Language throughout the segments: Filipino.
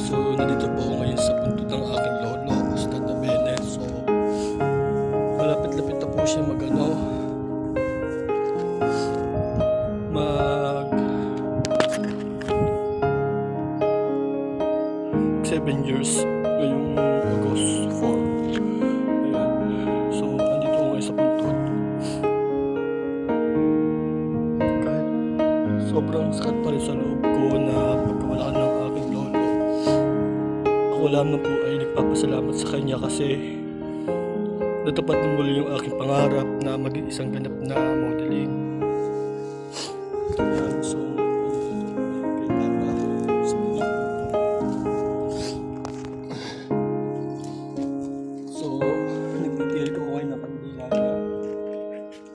So, nandito po ako ngayon sa punto ng aking lolo, sa Tata Bene. So, malapit-lapit na po siya mag 7 years ngayong August 4. Ayan. So, nandito ako ngayon sa puntod. Kahit sobrang sakit pa rin sa loob ko na pagkawalaan ng aking lolo, ako lamang po ay nagpapasalamat sa kanya kasi natupad ng muli yung aking pangarap na maging isang ganap na modeling. Ayan, so nagtitigil ko ngayon na Kandila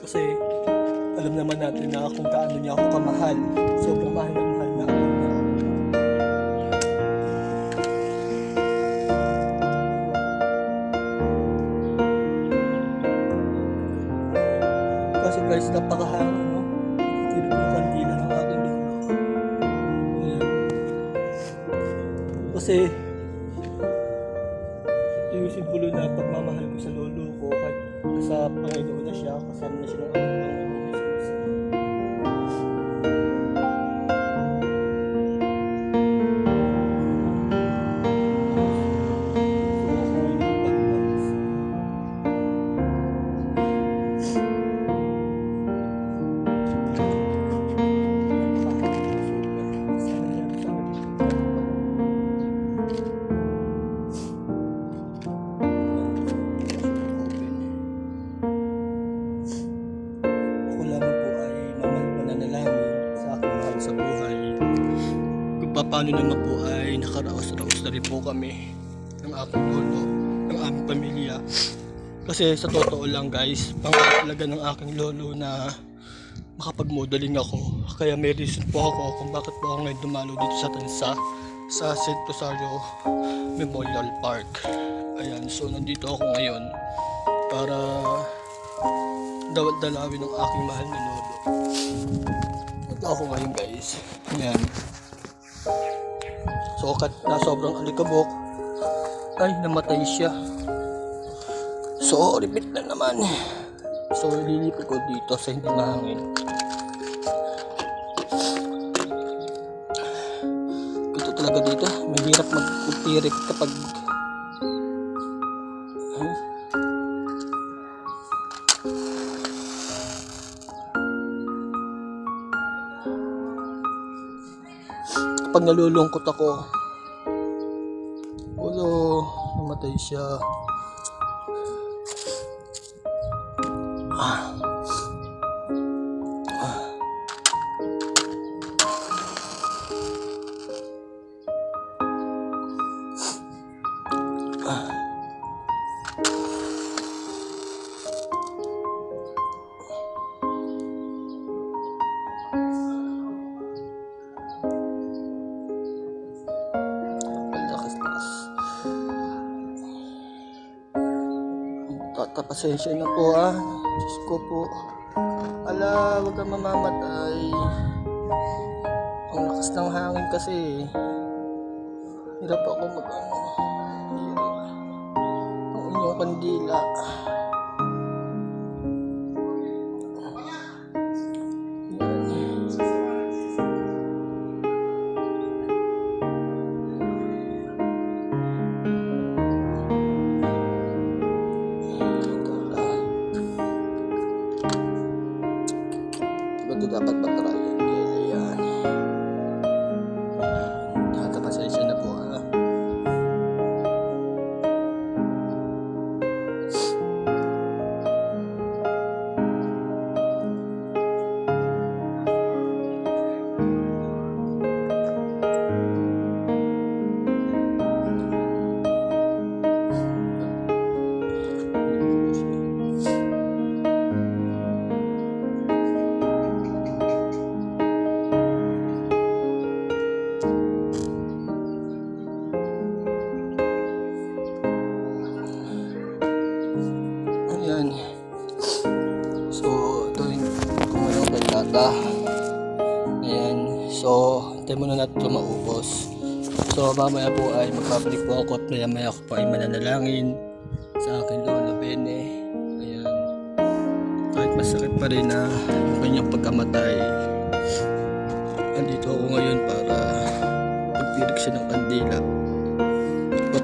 kasi alam naman natin na kung gaano niya ako kamahal. Sobrang mahal na ako niya. Kasi guys, napakahanga, no? Hindi ko yung kandila ng aking lolo. Ayan. Kasi yung simbolo na pagmamahal ko sa lolo ko kahit sa Panginoon na siya, kasama na siya ng aking Panginoon Jesus. Sa buhay, kung paano naman po ay nakaraos-raos na rin po kami ng aking lolo, ng aming pamilya. Kasi sa totoo lang guys, pangarap talaga ng aking lolo na makapag-modeling ako. Kaya may reason po ako kung bakit po ako ngayon dumalo dito sa Tansa, sa St. Rosario Memorial Park. Ayan, so nandito ako ngayon para dalawin ng aking mahal na lolo. Ako ngayon guys. Ayan. So na sobrang alikabok ay namatay siya. So repeat na naman. So ililipit ko dito sa hindi mahangin. Ito talaga dito, mahirap magpirik kapag pag nalulungkot ako. Ulo, namatay siya. Pasensya na po Diyos ko po. Ala, huwag kang mamamatay. Ang lakas ng hangin kasi. Hirap ako ang inyong kandila. Ito dapat patrayan. Ayan. Nakakapasensya na po Ayan. So, ito yung kumano kay tata. Ayan. So, tayo muna natin ito maubos. So mamaya po ay magbabalik po ako at maya ko po ay mananalangin sa akin Lolo Bene. Ayan. Kahit masakit pa rin na yung kanyang pagkamatay, andito ako ngayon para pagtirik siya ng kandila.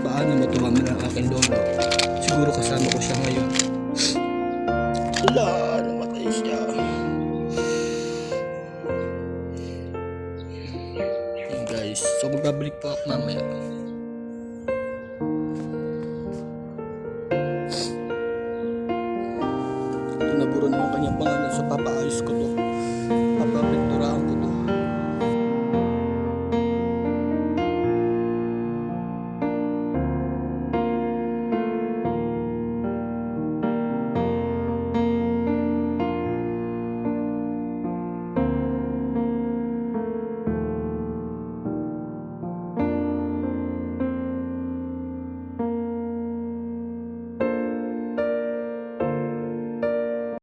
Paano matumaman ang aking lolo? Siguro kasama ko siya ngayon. Wala, namatay siya. Ayan guys, so magbabalik po ako mamaya.